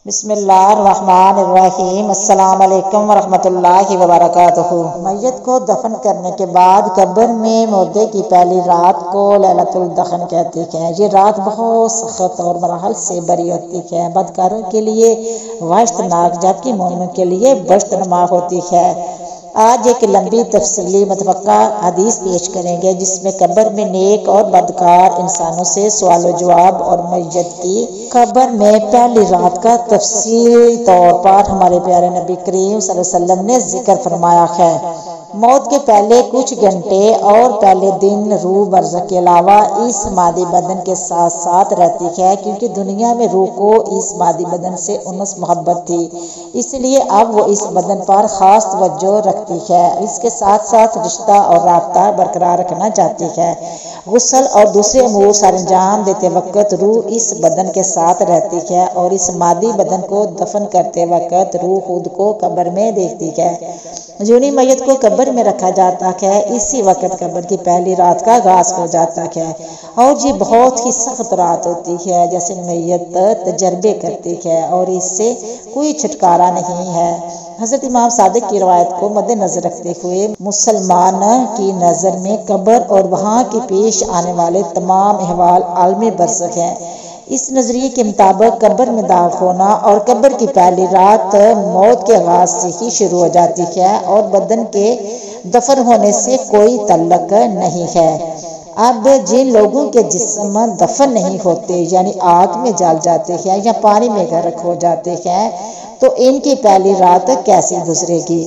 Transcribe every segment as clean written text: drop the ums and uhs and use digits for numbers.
بسم اللہ الرحمن الرحیم۔ السلام علیکم ورحمۃ اللہ وبرکاتہ۔ میت کو دفن کرنے کے بعد قبر میں مردے کی پہلی رات کو لیلۃ الدفن کہتے ہیں۔ یہ رات بہت سخت اور مراحل سے بری ہوتی ہے، بدکاروں کے لیے وحشت ناک جبکہ مومنوں کے لیے بشت نما ہوتی ہے۔ آج ایک لمبی تفصیلی متفقہ حدیث پیش کریں گے جس میں قبر میں نیک اور بدکار انسانوں سے سوال و جواب اور میت کی قبر میں پہلی رات کا تفصیلی طور پر ہمارے پیارے نبی کریم صلی اللہ علیہ وسلم نے ذکر فرمایا ہے۔ موت کے پہلے کچھ گھنٹے اور پہلے دن روح برزخ کے علاوہ اس مادی بدن کے ساتھ ساتھ رہتی ہے، کیونکہ دنیا میں روح کو اس مادی بدن سے انس محبت تھی، اس لیے اب وہ اس بدن پر خاص توجہ رکھتی ہے، اس کے ساتھ ساتھ رشتہ اور رابطہ برقرار رکھنا چاہتی ہے۔ غسل اور دوسرے امور سر انجام دیتے وقت روح اس بدن کے ساتھ رہتی ہے اور اس مادی بدن کو دفن کرتے وقت روح خود کو قبر میں دیکھتی ہے۔ یونی میت کو قبر میں رکھا جاتا ہے، اسی وقت قبر کی پہلی رات کا آغاز ہو جاتا ہے اور یہ بہت ہی سخت رات ہوتی ہے، جیسے میت تجربے کرتی ہے اور اس سے کوئی چھٹکارا نہیں ہے۔ حضرت امام صادق کی روایت کو مد نظر رکھتے ہوئے مسلمان کی نظر میں قبر اور وہاں کے پیش آنے والے تمام احوال عالم برزخ ہیں۔ اس نظریے کے مطابق قبر میں داخل ہونا اور قبر کی پہلی رات موت کے آغاز سے ہی شروع ہو جاتی ہے اور بدن کے دفن ہونے سے کوئی تعلق نہیں ہے۔ اب جن لوگوں کے جسم دفن نہیں ہوتے، یعنی آگ میں جل جاتے ہیں یا پانی میں غرق ہو جاتے ہیں، تو ان کی پہلی رات کیسے گزرے گی؟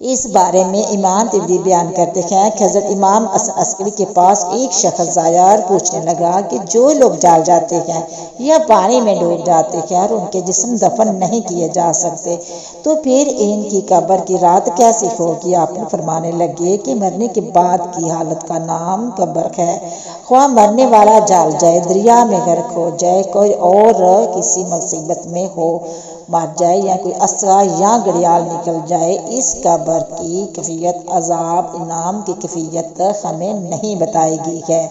اس بارے میں امام طبری بیان کرتے ہیں کہ حضرت امام عسکری کے پاس ایک شخص آیا اور پوچھنے لگا کہ جو لوگ جل جاتے ہیں یا پانی میں ڈوب جاتے ہیں اور ان کے جسم دفن نہیں کیے جا سکتے، تو پھر ان کی قبر کی رات کیسی ہوگی؟ آپ نے فرمانے لگے کہ مرنے کے بعد کی حالت کا نام قبر ہے۔ خواہ مرنے والا جل جائے، دریا میں غرق ہو جائے، کوئی اور کسی مصیبت میں ہو مر جائے یا کوئی اسرا یا گھڑیال نکل جائے، اس قبر کی کیفیت عذاب انعام کی کیفیت ہمیں نہیں بتائی گئی ہے،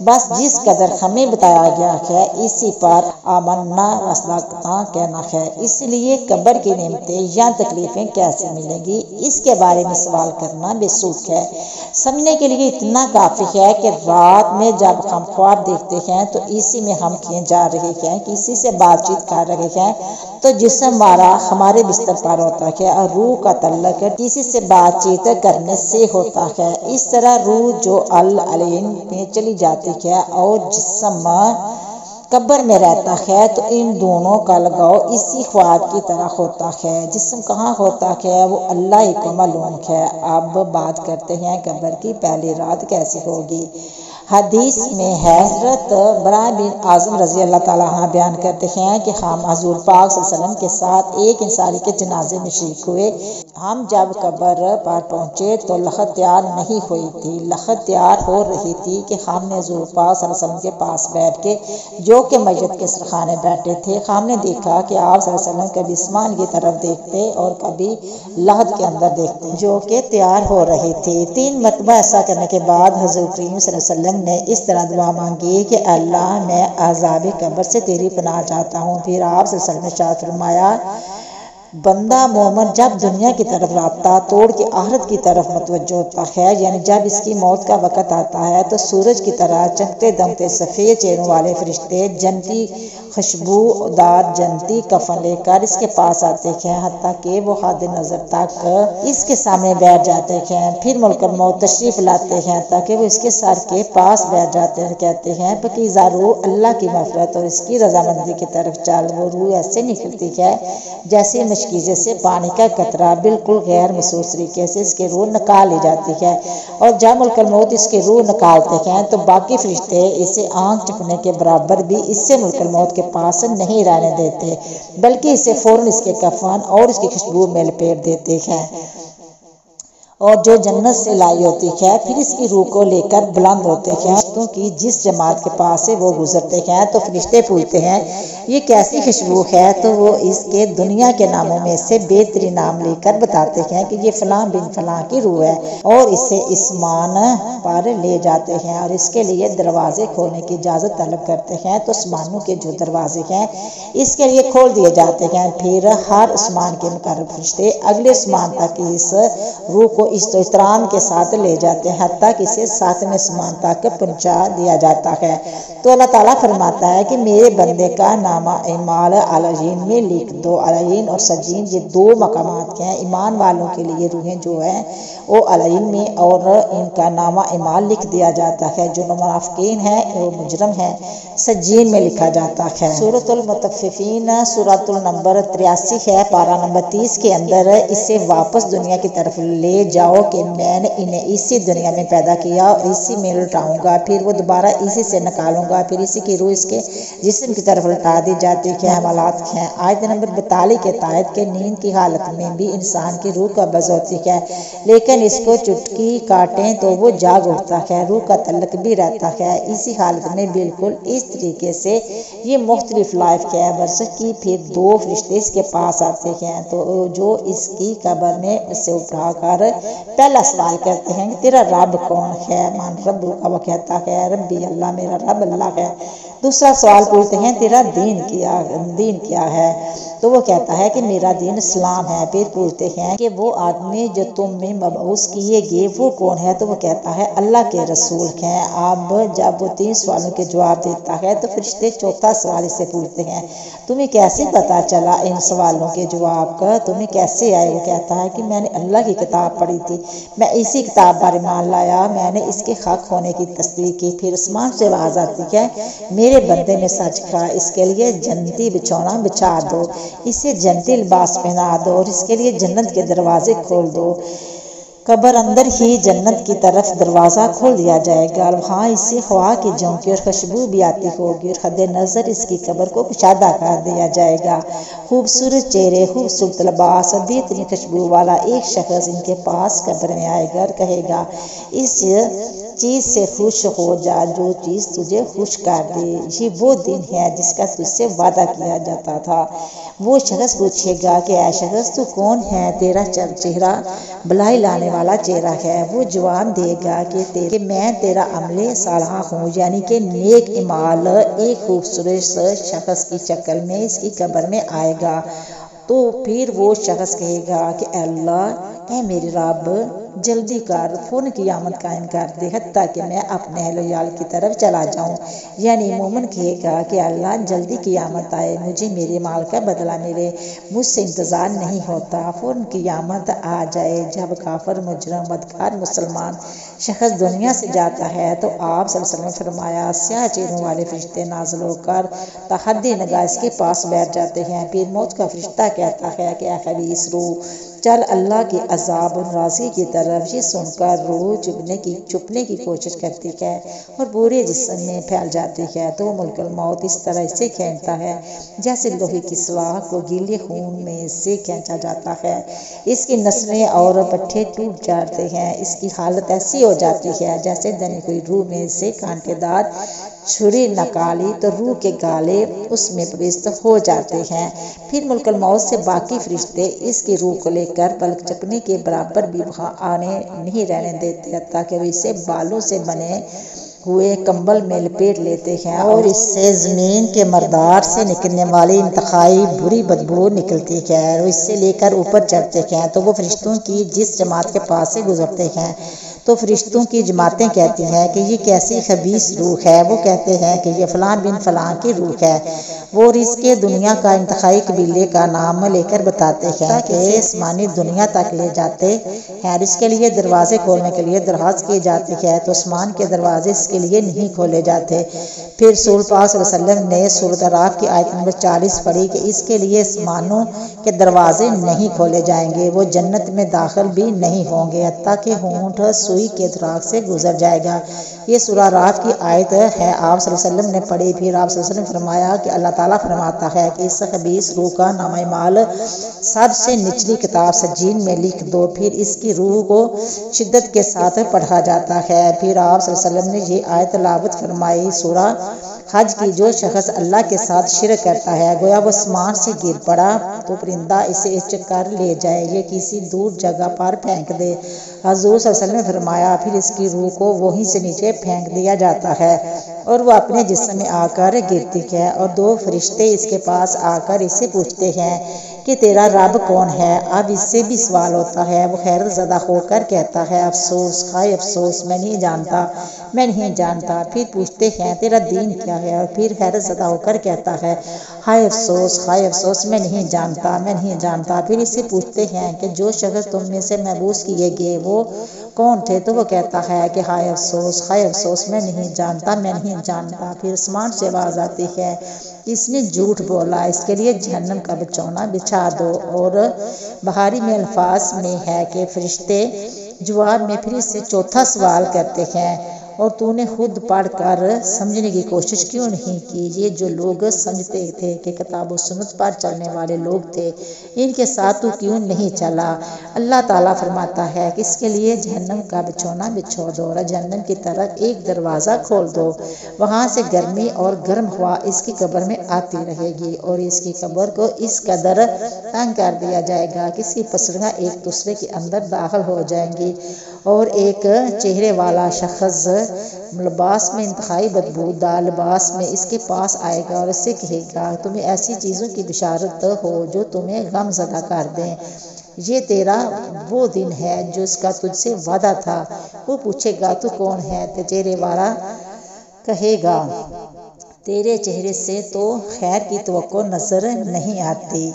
بس جس قدر ہمیں بتایا گیا ہے اسی پر آمنا وصدقنا کہنا ہے۔ اس لیے قبر کی نعمتیں یا تکلیفیں کیسے ملیں گی، اس کے بارے میں سوال کرنا بے سود ہے۔ سمجھنے کے لیے اتنا کافی ہے کہ رات میں جب ہم خواب دیکھتے ہیں تو اسی میں ہم کیے جا رہے ہیں، کسی سے بات چیت کر رہے ہیں تو جسم ہمارا ہمارے بستر پر ہوتا ہے اور روح کا تعلق کسی سے بات چیت کرنے سے ہوتا ہے۔ اس طرح روح جو العلین میں چلی جاتی ہے اور جسم قبر میں رہتا ہے تو ان دونوں کا لگاؤ اسی خواب کی طرح ہوتا ہے۔ جسم کہاں ہوتا ہے وہ اللہ ہی کو معلوم ہے۔ اب بات کرتے ہیں قبر کی پہلی رات کیسی ہوگی۔ حدیث میں ہے، حضرت براء بن عازب رضی اللہ تعالیٰ عنہ بیان کرتے ہیں کہ ہم حضور پاک صلی اللہ علیہ وسلم کے ساتھ ایک انصاری کے جنازے میں شریک ہوئے۔ ہم جب قبر پر پہنچے تو لخت تیار نہیں ہوئی تھی، لخت تیار ہو رہی تھی کہ ہم نے حضور پاک صلی اللہ علیہ وسلم کے پاس بیٹھ کے جو کہ میت کے سرخانے بیٹھے تھے، ہم نے دیکھا کہ آپ صلی اللہ علیہ وسلم کبھی آسمان کی طرف دیکھتے اور کبھی لحد کے اندر دیکھتے جو کہ تیار ہو رہی تھی۔ 3 مرتبہ ایسا کرنے کے بعد حضور کریم صلی اللہ علیہ وسلم نے اس طرح دعا مانگی کہ اللہ میں عذاب قبر سے تیری پناہ چاہتا ہوں۔ پھر آپ صلی اللہ علیہ وسلم نے ارشاد فرمایا، بندہ مومن جب دنیا کی طرف رابطہ توڑ کے آخرت کی طرف متوجہ ہوتا ہے، یعنی جب اس کی موت کا وقت آتا ہے تو سورج کی طرح چمکتے دمکتے سفید چہروں والے فرشتے جنتی خوشبودار جنتی کفن لے کر اس کے پاس آتے ہیں، حتیٰ کہ وہ حد نظر تک اس کے سامنے بیٹھ جاتے ہیں۔ پھر ملک الموت تشریف لاتے ہیں تاکہ وہ اس کے سر کے پاس بیٹھ جاتے ہیں، کہتے ہیں پاکیزہ روح اللہ کی مغفرت اور اس کی رضامندی کی طرف چل۔ وہ روح ایسے نکلتی ہے جیسے مشکیزے سے پانی کا قطرہ، بالکل غیر محسوس طریقے سے اس کی روح نکال لی جاتی ہے، اور جب ملک الموت اس کی روح نکالتے ہیں تو باقی فرشتے اسے آنکھ چکنے کے برابر بھی اس سے ملک الموت کے پاس نہیں رہنے دیتے، بلکہ اسے فوراً اس کے کفن اور اس کی خوشبو میں لپیٹ دیتے ہیں اور جو جنت سے لائی ہوتی ہے پھر اس کی روح کو لے کر بلند ہوتے ہیں فرشتوں کی جس جماعت کے پاس سے وہ گزرتے ہیں تو فرشتے پوچھتے ہیں یہ کیسی خوشبو ہے، تو وہ اس کے دنیا کے ناموں میں سے بہترین نام لے کر بتاتے ہیں کہ یہ فلاں بن فلاں کی روح ہے، اور اسے اسمان پر لے جاتے ہیں اور اس کے لیے دروازے کھولنے کی اجازت طلب کرتے ہیں، تو اسمانوں کے جو دروازے ہیں اس کے لیے کھول دیے جاتے ہیں۔ پھر ہر اسمان کے مقرب فرشتے اگلے اسمان تک اس روح کو احترام کے ساتھ لے جاتے ہیں، حتیٰ کہ اسے 7ویں اسمان تک پہنچا دیا جاتا ہے۔ تو اللہ تعالیٰ فرماتا ہے کہ میرے بندے کا نامہ اعمال علیین میں لکھ دو۔ علیین اور سجین یہ دو مقامات ہیں۔ ایمان والوں کے لیے روحیں جو ہیں وہ علیین میں اور ان کا نامہ اعمال لکھ دیا جاتا ہے، جو منافقین ہیں وہ مجرم ہیں سجین میں لکھا جاتا ہے۔ سورۃ المطففین سورۃ نمبر 83 ہے، پارہ نمبر 30 کے اندر اسے واپس دنیا کی طرف لے جاؤ کہ میں نے انہیں اسی دنیا میں پیدا کیا اور اسی میں لٹاؤں گا، پھر وہ دوبارہ اسی سے نکالوں گا، پھر اسی کی روح اس کے جسم کی طرف لٹا دی جاتی ہے۔ حوالات ہیں آیت نمبر 42 کے تحت کہ نیند کی حالت میں بھی انسان کی روح قبض ہوتی ہے، لیکن اس کو چٹکی کاٹیں تو وہ جاگ اٹھتا ہے، روح کا تعلق بھی رہتا ہے اسی حالت میں۔ بالکل اس طریقے سے یہ مختلف لائف ہے برزخ کی۔ پھر دو فرشتے اس کے پاس آتے ہیں تو جو اس کی قبر میں اسے اٹھا کر پہلا سوال کرتے ہیں کہ تیرا رب کون ہے؟ مان رب کا، وہ کہتا ہے ربی اللہ، میرا رب اللہ ہے۔ دوسرا سوال پوچھتے ہیں تیرا دین کیا ہے؟ تو وہ کہتا ہے کہ میرا دین اسلام ہے۔ پھر پوچھتے ہیں کہ وہ آدمی جو تم میں مبعوث کیے گئے وہ کون ہے؟ تو وہ کہتا ہے اللہ کے رسول ہیں۔ اب جب وہ 3 سوالوں کے جواب دیتا ہے تو فرشتے چوتھا سوال اس سے پوچھتے ہیں تمہیں کیسے پتا چلا ان سوالوں کے جواب کا؟ تمہیں کیسے آئے؟ وہ کہتا ہے کہ میں نے اللہ کی کتاب پڑھی تھی، میں اسی کتاب پر ایمان لایا، میں نے اس کے حق ہونے کی تصدیق کی۔ پھر آسمان سے آواز آتی ہے میرے بندے نے سچ کہا، اس کے لیے جنتی بچھونا بچھا دو، اسے جنتی لباس پہنا دو اور اس کے لیے جنت کے دروازے کھول دو۔ قبر اندر ہی جنت کی طرف دروازہ کھول دیا جائے گا اور وہاں اسے ہوا کی جھونکے اور خوشبو بھی آتی ہوگی اور حد نظر اس کی قبر کو کشادہ کر دیا جائے گا۔ خوبصورت چہرے، خوبصورت لباس اور بہترین خوشبو والا ایک شخص ان کے پاس قبر میں آئے گا اور کہے گا اس چیز سے خوش ہو جا جو چیز تجھے خوش کر دے، یہ وہ دن ہے جس کا تجھ سے وعدہ کیا جاتا تھا۔ وہ شخص پوچھے گا کہ اے شخص تو کون ہے؟ تیرا چہرہ بلائی لانے والا چہرہ ہے۔ وہ جواب دے گا کہ میں تیرا عمل صالحہ ہوں، یعنی کہ نیک اعمال۔ ایک خوبصورت شخص کی شکل میں اس کی قبر میں آئے گا تو پھر وہ شخص کہے گا کہ اے اللہ، اے میرے رب، جلدی کر، فوراً قیامت قائم کر دے حتیٰ کہ میں اپنے اہل و عیال کی طرف چلا جاؤں۔ یعنی مومن کہے گا کہ اللہ جلدی قیامت آئے، مجھے میرے مال کا بدلہ ملے، مجھ سے انتظار نہیں ہوتا، فوراً قیامت آ جائے۔ جب کافر، مجرم، بدکار مسلمان شخص دنیا سے جاتا ہے تو آپ صلی اللہ علیہ وسلم نے فرمایا سیاہ چہروں والے فرشتے نازل ہو کر تحت نگاہ اس کے پاس بیٹھ جاتے ہیں۔ پھر موت کا فرشتہ کہتا ہے کہ اے خبیث روح، چل اللہ کے عذاب راضی کی طرف۔ یہ سن کر روح چھپنے کی کوشش کرتی ہے اور پورے جسم میں پھیل جاتی ہے تو ملک الموت اس طرح سے کھینچتا ہے جیسے لوہے کی سلاخ کو گیلے خون میں سے کھینچا جاتا ہے۔ اس کی نسلیں اور پٹھے ٹوٹ جاتے ہیں، اس کی حالت ایسی ہو جاتی ہے جیسے دنی ہوئی روح میں سے کانٹے دار چھری نکالی تو روح کے گالے اس میں پوست ہو جاتے ہیں۔ پھر ملک الموت سے باقی فرشتے اس کی روح کو لے کر پلک جھپکنے کے برابر بھی وہاں آنے نہیں رہنے دیتے تاکہ وہ اسے بالوں سے بنے ہوئے کمبل میں لپیٹ لیتے ہیں اور اس سے زمین کے مردار سے نکلنے والی انتہائی بری بدبو نکلتی ہے اور اس سے لے کر اوپر چڑھتے ہیں تو وہ فرشتوں کی جس جماعت کے پاس سے گزرتے ہیں تو فرشتوں کی جماعتیں کہتی ہیں کہ یہ کیسی خبیث روح ہے؟ وہ کہتے ہیں کہ یہ فلاں بن فلاں کی روح ہے۔ وہ اس کے دنیا کا انتہائی قبیلے کا نام لے کر بتاتے ہیں کہ آسمانی دنیا تک لے جاتے ہیں اور اس کے لیے دروازے کھولنے کے لیے درخواست کی جاتی ہے تو آسمان کے دروازے اس کے لیے نہیں کھولے جاتے۔ پھر رسول پاک صلی اللہ علیہ وسلم نے سورۃ اعراف کی آیت نمبر 40 پڑھی کہ اس کے لیے آسمانوں کے دروازے نہیں کھولے جائیں گے، وہ جنت میں داخل بھی نہیں ہوں گے حتیٰ کہ ہونٹ سوئی کے دراگ سے گزر جائے گا۔ یہ سورہ راف کی آیت ہے، آپ صلی اللہ علیہ وسلم نے پڑھی۔ پھر آپ صلی اللہ علیہ وسلم نے فرمایا کہ اللہ تعالیٰ فرماتا ہے کہ اس خبیث روح کا نامہ اعمال سب سے نچلی کتاب سجین میں لکھ دو۔ پھر اس کی روح کو شدت کے ساتھ پڑھا جاتا ہے۔ پھر آپ صلی اللہ علیہ وسلم نے یہ آیت تلاوت فرمائی، سورہ حج کی، جو شخص اللہ کے ساتھ شرک کرتا ہے گویا وہ آسمان سے گر پڑا تو پرندہ اسے اچک کر لے جائے، یہ کسی دور جگہ پر پھینک دے۔ حضور صلی اللہ علیہ وسلم نے فرمایا پھر اس کی روح کو وہیں سے نیچے پھینک دیا جاتا ہے اور وہ اپنے جسم میں آ کر گرتی ہے، اور دو فرشتے اس کے پاس آ کر اسے پوچھتے ہیں کہ تیرا رب کون ہے؟ اب اس سے بھی سوال ہوتا ہے، وہ حیرت زدہ ہو کر کہتا ہے افسوس، ہائے افسوس، میں نہیں جانتا، میں نہیں جانتا۔ پھر پوچھتے ہیں تیرا دین کیا ہے؟ اور پھر حیرت زدہ ہو کر کہتا ہے ہائے افسوس، ہائے افسوس، میں نہیں جانتا، میں نہیں جانتا۔ پھر اسے پوچھتے ہیں کہ جو شخص تم میں سے محبوس کیے گئے وہ کون تھے؟ تو وہ کہتا ہے کہ ہائے افسوس، ہائے افسوس، میں نہیں جانتا، میں نہیں جانتا۔ پھر آسمان سے آواز آتی ہے اس نے جھوٹ بولا، اس کے لیے جہنم کا بچھونا بچھا دو۔ اور بخاری میں الفاظ میں ہے کہ فرشتے جواب میں پھر اس سے چوتھا سوال کرتے ہیں اور تو نے خود پڑھ کر سمجھنے کی کوشش کیوں نہیں کی؟ یہ جو لوگ سمجھتے تھے کہ کتاب و سنت پر چلنے والے لوگ تھے، ان کے ساتھ تو کیوں نہیں چلا؟ اللہ تعالیٰ فرماتا ہے کہ اس کے لیے جہنم کا بچھونا بچھو دو اور جہنم کی طرف ایک دروازہ کھول دو، وہاں سے گرمی اور گرم ہوا اس کی قبر میں آتی رہے گی اور اس کی قبر کو اس قدر تنگ کر دیا جائے گا کہ اس کی پسلیاں ایک دوسرے کے اندر داخل ہو جائیں گی، اور ایک چہرے والا شخص لباس میں انتہائی بدبودار لباس میں اس کے پاس آئے گا اور اس سے کہے گا تمہیں ایسی چیزوں کی بشارت ہو جو تمہیں غم زدہ کر دیں، یہ تیرا وہ دن ہے جو اس کا تجھ سے وعدہ تھا۔ وہ پوچھے گا تو کون ہے؟ تو چہرے والا کہے گا تیرے چہرے سے تو خیر کی توقع نظر نہیں آتی۔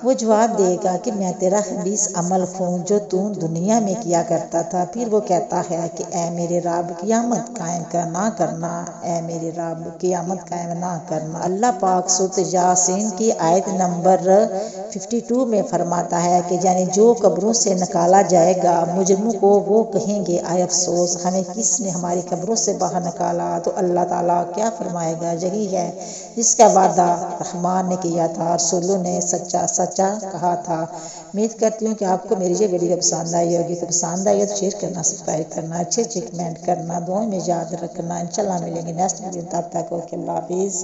وہ جواب دے گا کہ میں تیرا خبیث عمل ہوں جو تو دنیا میں کیا کرتا تھا۔ پھر وہ کہتا ہے کہ اے میرے رب قیامت قائم نہ کرنا، اے میرے رب قیامت قائم نہ کرنا۔ اللہ پاک سورۃ یاسین کی آیت نمبر 52 میں فرماتا ہے کہ یعنی جو قبروں سے نکالا جائے گا مجرموں کو وہ کہیں گے آئے افسوس، ہمیں کس نے ہماری قبروں سے باہر نکالا؟ تو اللہ تعالیٰ کیا فرمائے گا؟ یہی ہے جس کا وعدہ رحمان نے کیا تھا، رسولوں نے سچا کہا تھا۔ امید کرتی ہوں کہ آپ کو میری یہ ویڈیو پسند آئی ہوگی، تو پسند آئی تو شیئر کرنا، سبسکرائب کرنا، اچھے کمنٹ کرنا، دعاؤں میں یاد رکھنا۔ انشاءاللہ ملیں گے نیکسٹ ویڈیو، تب تک اوکے، اللہ حافظ۔